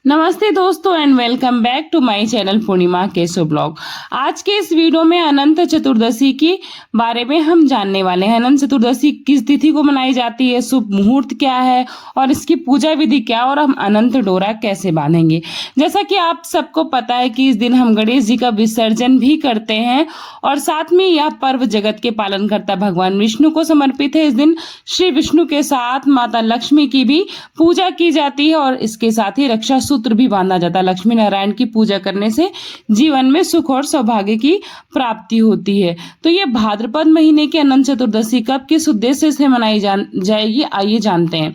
नमस्ते दोस्तों and welcome back to my channel Purnima Keshav blog. आज के इस वीडियो में अनंत चतुर्दशी के बारे में हम जानने वाले हैं। अनंत चतुर्दशी किस तिथि को मनाई जाती है, शुभ मुहूर्त क्या है और इसकी पूजा विधि क्या, और हम अनंत डोरा कैसे बांधेंगे। जैसा कि आप सबको पता है कि इस दिन हम गणेश जी का विसर्जन भी करते हैं और साथ में यह पर्व जगत के पालनकर्ता भगवान विष्णु को समर्पित है। इस दिन श्री विष्णु के साथ माता लक्ष्मी की भी पूजा की जाती है और इसके साथ ही रक्षा सूत्र भी बांधा जाता है। लक्ष्मी नारायण की पूजा करने से जीवन में सुख और सौभाग्य की प्राप्ति होती है। तो ये भाद्रपद महीने के अनंत चतुर्दशी कब किस उद्देश्य से मनाई जाएगी, आइए जानते हैं।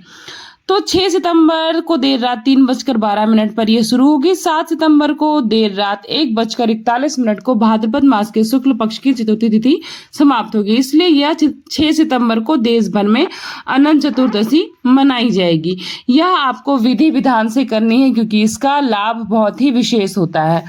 तो 6 सितंबर को देर रात 3:12 पर यह शुरू होगी। 7 सितंबर को देर रात 1:41 को भाद्रपद मास के शुक्ल पक्ष की चतुर्थी तिथि समाप्त होगी। इसलिए यह 6 सितंबर को देश भर में अनंत चतुर्दशी मनाई जाएगी। यह आपको विधि विधान से करनी है क्योंकि इसका लाभ बहुत ही विशेष होता है।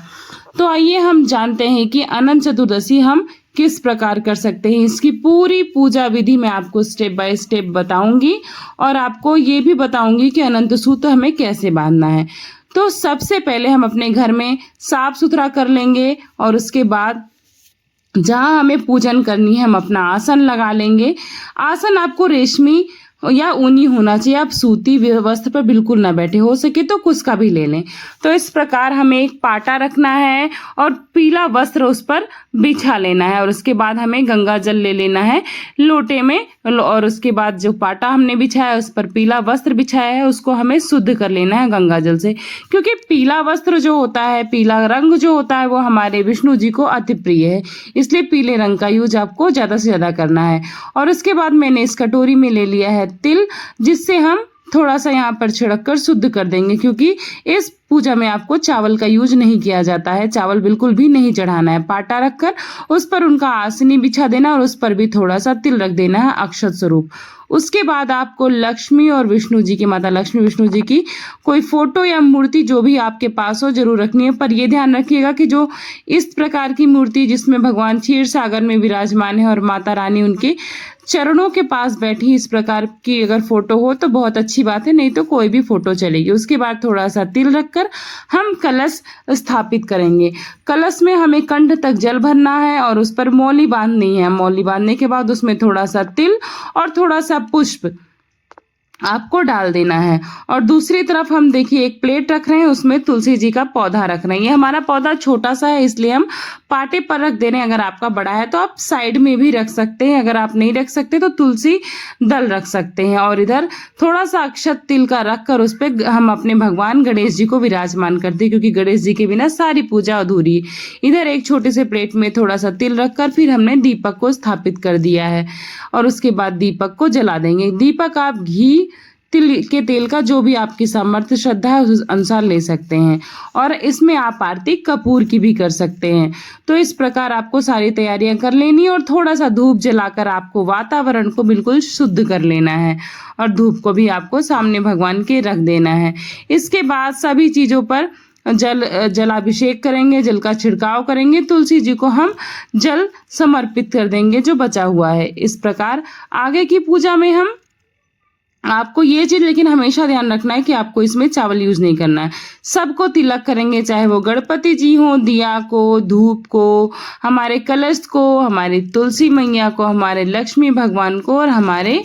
तो आइए हम जानते हैं कि अनंत चतुर्दशी हम किस प्रकार कर सकते हैं। इसकी पूरी पूजा विधि मैं आपको स्टेप बाय स्टेप बताऊंगी और आपको ये भी बताऊंगी कि अनंत सूत्र हमें कैसे बांधना है। तो सबसे पहले हम अपने घर में साफ सुथरा कर लेंगे और उसके बाद जहां हमें पूजन करनी है हम अपना आसन लगा लेंगे। आसन आपको रेशमी या ऊनी होना चाहिए, आप सूती वस्त्र पर बिल्कुल ना बैठे, हो सके तो कुछ का भी ले लें। तो इस प्रकार हमें एक पाटा रखना है और पीला वस्त्र उस पर बिछा लेना है और उसके बाद हमें गंगा जल ले लेना है लोटे में और उसके बाद जो पाटा हमने बिछाया उस पर पीला वस्त्र बिछाया है उसको हमें शुद्ध कर लेना है गंगा जल से, क्योंकि पीला वस्त्र जो होता है, पीला रंग जो होता है वो हमारे विष्णु जी को अति प्रिय है। इसलिए पीले रंग का यूज आपको ज्यादा से ज्यादा करना है। और उसके बाद मैंने इस कटोरी में ले लिया है तिल, जिससे हम थोड़ा सा यहाँ पर छिड़क कर शुद्ध कर देंगे, क्योंकि इस पूजा में आपको चावल का यूज नहीं किया जाता है, चावल बिल्कुल भी नहीं चढ़ाना है। पाटा रखकर उस पर उनका आसनी बिछा देना और उस पर भी थोड़ा सा तिल रख देना है अक्षत स्वरूप। उसके बाद आपको लक्ष्मी और विष्णु जी की, माता लक्ष्मी विष्णु जी की कोई फोटो या मूर्ति जो भी आपके पास हो जरूर रखनी है। पर यह ध्यान रखिएगा कि जो इस प्रकार की मूर्ति जिसमें भगवान क्षीर सागर में विराजमान है और माता रानी उनके चरणों के पास बैठी, इस प्रकार की अगर फोटो हो तो बहुत अच्छी बात है, नहीं तो कोई भी फोटो चलेगी। उसके बाद थोड़ा सा तिल रखकर हम कलश स्थापित करेंगे। कलश में हमें कंठ तक जल भरना है और उस पर मौली बांधनी है। मौली बांधने के बाद उसमें थोड़ा सा तिल और थोड़ा सा पुष्प आपको डाल देना है। और दूसरी तरफ हम देखिए एक प्लेट रख रहे हैं, उसमें तुलसी जी का पौधा रख रहे हैं। ये हमारा पौधा छोटा सा है इसलिए हम पाटे पर रख दे रहे हैं। अगर आपका बड़ा है तो आप साइड में भी रख सकते हैं, अगर आप नहीं रख सकते तो तुलसी दल रख सकते हैं। और इधर थोड़ा सा अक्षत तिल का रख कर उस पर हम अपने भगवान गणेश जी को विराजमान करते हैं, क्योंकि गणेश जी के बिना सारी पूजा अधूरी। इधर एक छोटे से प्लेट में थोड़ा सा तिल रखकर फिर हमने दीपक को स्थापित कर दिया है और उसके बाद दीपक को जला देंगे। दीपक आप घी तिल के तेल का जो भी आपकी सामर्थ्य श्रद्धा है उस अनुसार ले सकते हैं और इसमें आप आरती कपूर की भी कर सकते हैं। तो इस प्रकार आपको सारी तैयारियां कर लेनी और थोड़ा सा धूप जलाकर आपको वातावरण को बिल्कुल शुद्ध कर लेना है और धूप को भी आपको सामने भगवान के रख देना है। इसके बाद सभी चीजों पर जलाभिषेक करेंगे, जल का छिड़काव करेंगे, तुलसी जी को हम जल समर्पित कर देंगे जो बचा हुआ है। इस प्रकार आगे की पूजा में हम आपको ये चीज लेकिन हमेशा ध्यान रखना है कि आपको इसमें चावल यूज नहीं करना है। सबको तिलक करेंगे, चाहे वो गणपति जी हो, दिया को, धूप को, हमारे कलश को, हमारी तुलसी मैया को, हमारे लक्ष्मी भगवान को और हमारे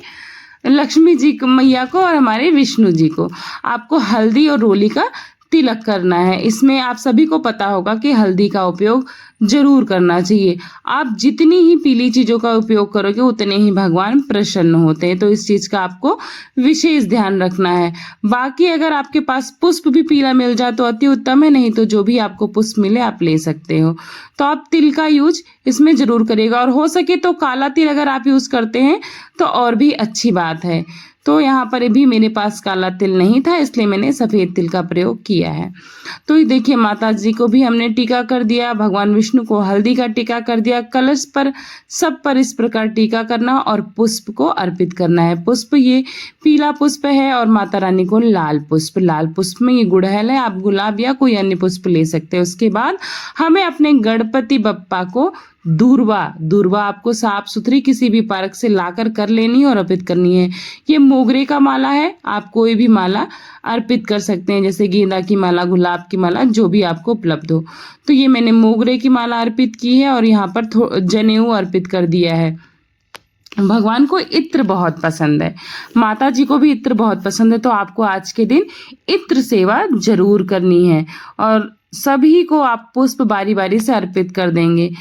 लक्ष्मी जी मैया को और हमारे विष्णु जी को आपको हल्दी और रोली का तिलक करना है। इसमें आप सभी को पता होगा कि हल्दी का उपयोग जरूर करना चाहिए। आप जितनी ही पीली चीजों का उपयोग करोगे उतने ही भगवान प्रसन्न होते हैं, तो इस चीज का आपको विशेष ध्यान रखना है। बाकी अगर आपके पास पुष्प भी पीला मिल जाए तो अति उत्तम है, नहीं तो जो भी आपको पुष्प मिले आप ले सकते हो। तो आप तिल का यूज इसमें जरूर करिएगा और हो सके तो काला तिल अगर आप यूज करते हैं तो और भी अच्छी बात है। तो यहाँ पर भी मेरे पास काला तिल नहीं था इसलिए मैंने सफेद तिल का प्रयोग किया है। तो ये देखिए माता जी को भी हमने टीका कर दिया, भगवान विष्णु को हल्दी का टीका कर दिया, कलश पर सब पर इस प्रकार टीका करना और पुष्प को अर्पित करना है। पुष्प ये पीला पुष्प है और माता रानी को लाल पुष्प, लाल पुष्प में ये गुड़हल है, आप गुलाब या कोई अन्य पुष्प ले सकते हैं। उसके बाद हमें अपने गणपति बप्पा को दूर्वा दूर्वा आपको साफ सुथरी किसी भी पार्क से लाकर कर लेनी है और अर्पित करनी है। ये मोगरे का माला है, आप कोई भी माला अर्पित कर सकते हैं, जैसे गेंदा की माला, गुलाब की माला, जो भी आपको उपलब्ध हो। तो ये मैंने मोगरे की माला अर्पित की है और यहाँ पर जनेऊ अर्पित कर दिया है। भगवान को इत्र बहुत पसंद है, माता जी को भी इत्र बहुत पसंद है, तो आपको आज के दिन इत्र सेवा जरूर करनी है और सभी को आप पुष्प बारी बारी से अर्पित कर देंगे।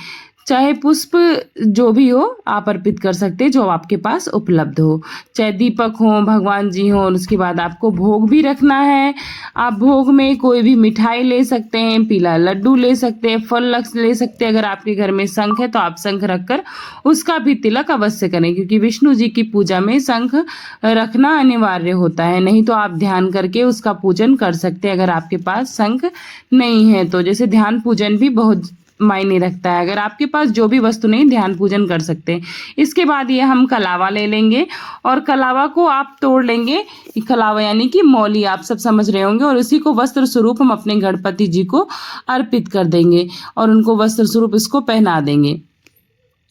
चाहे पुष्प जो भी हो आप अर्पित कर सकते हैं, जो आपके पास उपलब्ध हो, चाहे दीपक हो, भगवान जी हो। और उसके बाद आपको भोग भी रखना है। आप भोग में कोई भी मिठाई ले सकते हैं, पीला लड्डू ले सकते हैं, फल ले सकते हैं। अगर आपके घर में शंख है तो आप शंख रखकर उसका भी तिलक अवश्य करें, क्योंकि विष्णु जी की पूजा में शंख रखना अनिवार्य होता है। नहीं तो आप ध्यान करके उसका पूजन कर सकते हैं, अगर आपके पास शंख नहीं है तो। जैसे ध्यान पूजन भी बहुत मायने रखता है, अगर आपके पास जो भी वस्तु नहीं, ध्यान पूजन कर सकते हैं। इसके बाद ये हम कलावा ले लेंगे और कलावा को आप तोड़ लेंगे। कलावा यानी कि मौली, आप सब समझ रहे होंगे। और इसी को वस्त्र स्वरूप हम अपने गणपति जी को अर्पित कर देंगे और उनको वस्त्र स्वरूप इसको पहना देंगे।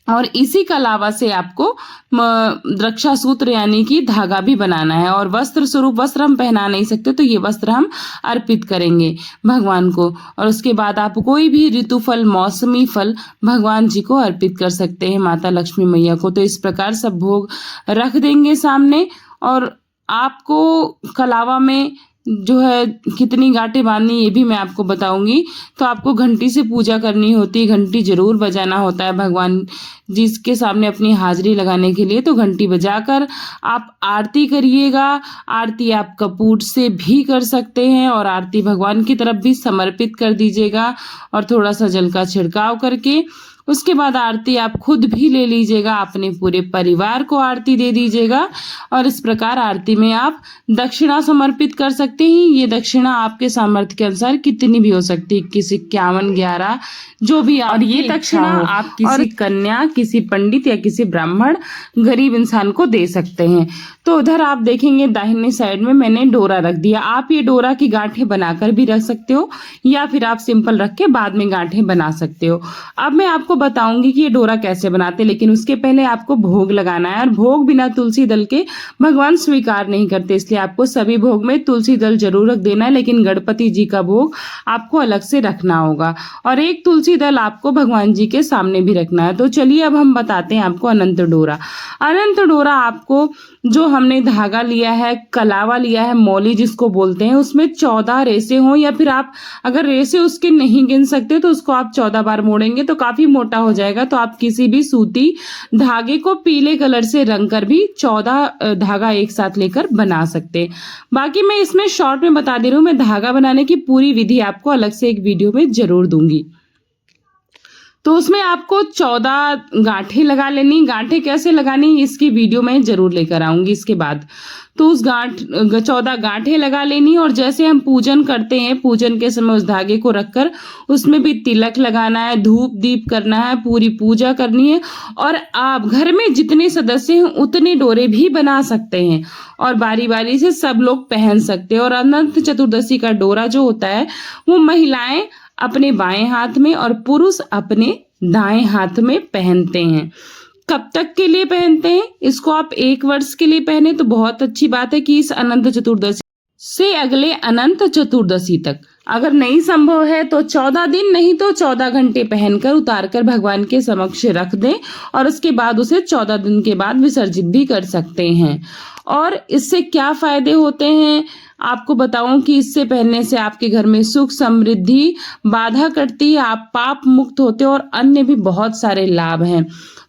और इसी कलावा से आपको रक्षा सूत्र यानी कि धागा भी बनाना है। और वस्त्र स्वरूप, वस्त्र हम पहना नहीं सकते, तो ये वस्त्र हम अर्पित करेंगे भगवान को। और उसके बाद आप कोई भी ऋतु फल, मौसमी फल भगवान जी को अर्पित कर सकते हैं, माता लक्ष्मी मैया को। तो इस प्रकार सब भोग रख देंगे सामने। और आपको कलावा में जो है कितनी गांठें बांधनी ये भी मैं आपको बताऊंगी। तो आपको घंटी से पूजा करनी होती है, घंटी जरूर बजाना होता है भगवान जी के सामने अपनी हाजिरी लगाने के लिए। तो घंटी बजाकर आप आरती करिएगा। आरती आप कपूर से भी कर सकते हैं और आरती भगवान की तरफ भी समर्पित कर दीजिएगा और थोड़ा सा जल का छिड़काव करके उसके बाद आरती आप खुद भी ले लीजिएगा, अपने पूरे परिवार को आरती दे दीजिएगा। और इस प्रकार आरती में आप दक्षिणा समर्पित कर सकते हैं। ये दक्षिणा आपके सामर्थ्य के अनुसार कितनी भी हो सकती है, 21, 51, 11, जो भी। और ये दक्षिणा आप किसी कन्या, किसी पंडित या किसी ब्राह्मण गरीब इंसान को दे सकते हैं। तो उधर आप देखेंगे दाहिने साइड में मैंने डोरा रख दिया। आप ये डोरा की गांठें बनाकर भी रख सकते हो या फिर आप सिंपल रख के बाद में गांठें बना सकते हो। अब मैं आपको बताऊंगी कि ये डोरा कैसे बनाते, लेकिन उसके पहले आपको भोग लगाना है। और भोग बिना तुलसी दल के भगवान स्वीकार नहीं करते, इसलिए आपको सभी भोग में तुलसी दल जरूर रख देना है, लेकिन गणपति जी का भोग आपको अलग से रखना होगा। और एक तुलसी दल आपको भगवान जी के सामने भी रखना है। तो चलिए अब हम बताते हैं आपको अनंत डोरा। अनंत डोरा आपको जो हमने धागा लिया है, कलावा लिया है, मौली जिसको बोलते हैं, उसमें 14 रेसे हों, या फिर आप अगर रेसे उसके नहीं गिन सकते तो उसको आप 14 बार मोड़ेंगे तो काफी मोटा हो जाएगा। तो आप किसी भी सूती धागे को पीले कलर से रंग कर भी 14 धागा एक साथ लेकर बना सकते हैं। बाकी मैं इसमें शॉर्ट में बता दे रही हूँ, मैं धागा बनाने की पूरी विधि आपको अलग से एक वीडियो में जरूर दूंगी। तो उसमें आपको 14 गांठें लगा लेनी। गांठें कैसे लगानी इसकी वीडियो मैं जरूर लेकर आऊंगी इसके बाद। तो उस 14 गांठें लगा लेनी। और जैसे हम पूजन करते हैं, पूजन के समय उस धागे को रखकर उसमें भी तिलक लगाना है, धूप दीप करना है, पूरी पूजा करनी है। और आप घर में जितने सदस्य हैं उतने डोरे भी बना सकते हैं और बारी बारी से सब लोग पहन सकते हैं। और अनंत चतुर्दशी का डोरा जो होता है वो महिलाएं अपने बाएं हाथ में और पुरुष अपने दाएं हाथ में पहनते हैं। कब तक के लिए पहनते हैं? इसको आप 1 वर्ष के लिए पहने तो बहुत अच्छी बात है कि इस अनंत चतुर्दशी से अगले अनंत चतुर्दशी तक। अगर नहीं संभव है तो 14 दिन, नहीं तो 14 घंटे पहनकर उतारकर भगवान के समक्ष रख दें और उसके बाद उसे 14 दिन के बाद विसर्जित भी कर सकते हैं। और इससे क्या फायदे होते हैं आपको बताऊं कि इससे पहनने से आपके घर में सुख समृद्धि बाधा कटती है, आप पाप मुक्त होते हो और अन्य भी बहुत सारे लाभ हैं।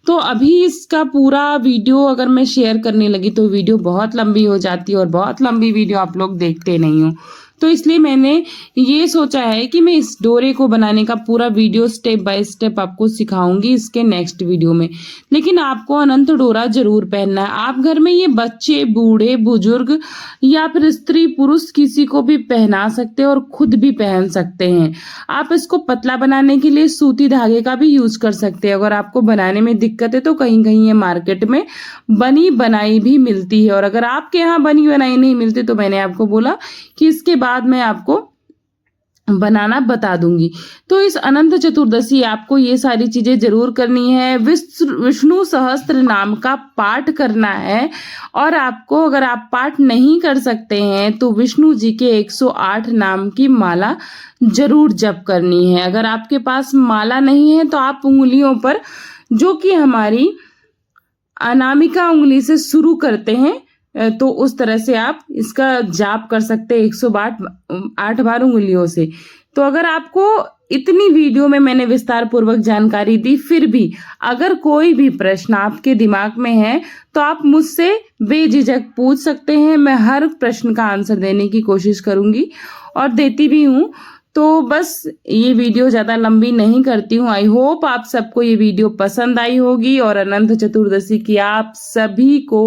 तो अभी इसका पूरा वीडियो अगर मैं शेयर करने लगी तो वीडियो बहुत लंबी हो जाती है और बहुत लंबी वीडियो आप लोग देखते नहीं हो। तो इसलिए मैंने ये सोचा है कि मैं इस डोरे को बनाने का पूरा वीडियो स्टेप बाय स्टेप आपको सिखाऊंगी इसके नेक्स्ट वीडियो में। लेकिन आपको अनंत डोरा जरूर पहनना है। आप घर में ये बच्चे, बूढ़े, बुजुर्ग या फिर स्त्री पुरुष किसी को भी पहना सकते हैं और खुद भी पहन सकते हैं। आप इसको पतला बनाने के लिए सूती धागे का भी यूज कर सकते हैं। अगर आपको बनाने में दिक्कत है तो कहीं कहीं ये मार्केट में बनी बनाई भी मिलती है। और अगर आपके यहाँ बनी बनाई नहीं मिलती तो मैंने आपको बोला कि इसके बाद मैं आपको बनाना बता दूंगी। तो इस अनंत चतुर्दशी आपको ये सारी चीजें जरूर करनी है। विष्णु सहस्त्र नाम का पाठ करना है, और आपको अगर आप पाठ नहीं कर सकते हैं तो विष्णु जी के 108 नाम की माला जरूर जप करनी है। अगर आपके पास माला नहीं है तो आप उंगलियों पर, जो कि हमारी अनामिका उंगली से शुरू करते हैं, तो उस तरह से आप इसका जाप कर सकते हैं 108 बार उंगलियों से। तो अगर आपको इतनी वीडियो में मैंने विस्तार पूर्वक जानकारी दी, फिर भी अगर कोई भी प्रश्न आपके दिमाग में है तो आप मुझसे बेझिझक पूछ सकते हैं। मैं हर प्रश्न का आंसर देने की कोशिश करूंगी और देती भी हूँ। तो बस ये वीडियो ज़्यादा लंबी नहीं करती हूँ। आई होप आप सबको ये वीडियो पसंद आई होगी, और अनंत चतुर्दशी की आप सभी को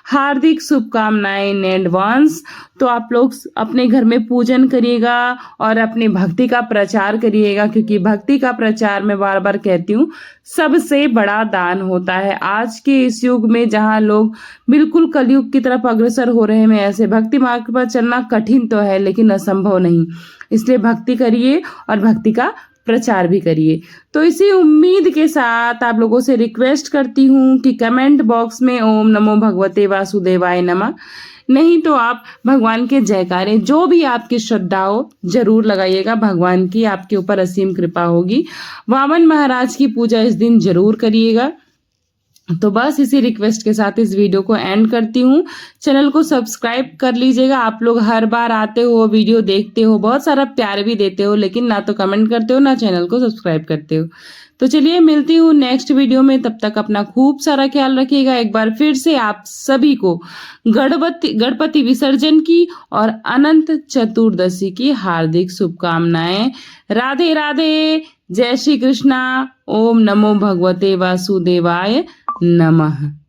हार्दिक शुभकामनाएं इन एडवांस। तो आप लोग अपने घर में पूजन करिएगा और अपनी भक्ति का प्रचार करिएगा, क्योंकि भक्ति का प्रचार, मैं बार बार कहती हूँ, सबसे बड़ा दान होता है। आज के इस युग में जहाँ लोग बिल्कुल कलयुग की तरफ अग्रसर हो रहे हैं, ऐसे भक्ति मार्ग पर चलना कठिन तो है लेकिन असंभव नहीं। इसलिए भक्ति करिए और भक्ति का प्रचार भी करिए। तो इसी उम्मीद के साथ आप लोगों से रिक्वेस्ट करती हूँ कि कमेंट बॉक्स में ओम नमो भगवते वासुदेवाय नमः, नहीं तो आप भगवान के जयकारे, जो भी आपकी श्रद्धा हो, जरूर लगाइएगा। भगवान की आपके ऊपर असीम कृपा होगी। वामन महाराज की पूजा इस दिन जरूर करिएगा। तो बस इसी रिक्वेस्ट के साथ इस वीडियो को एंड करती हूँ। चैनल को सब्सक्राइब कर लीजिएगा। आप लोग हर बार आते हो, वीडियो देखते हो, बहुत सारा प्यार भी देते हो, लेकिन ना तो कमेंट करते हो ना चैनल को सब्सक्राइब करते हो। तो चलिए मिलती हूँ नेक्स्ट वीडियो में, तब तक अपना खूब सारा ख्याल रखिएगा। एक बार फिर से आप सभी को गणपति विसर्जन की और अनंत चतुर्दशी की हार्दिक शुभकामनाएं। राधे राधे, जय श्री कृष्णा। ओम नमो भगवते वासुदेवाय नमः।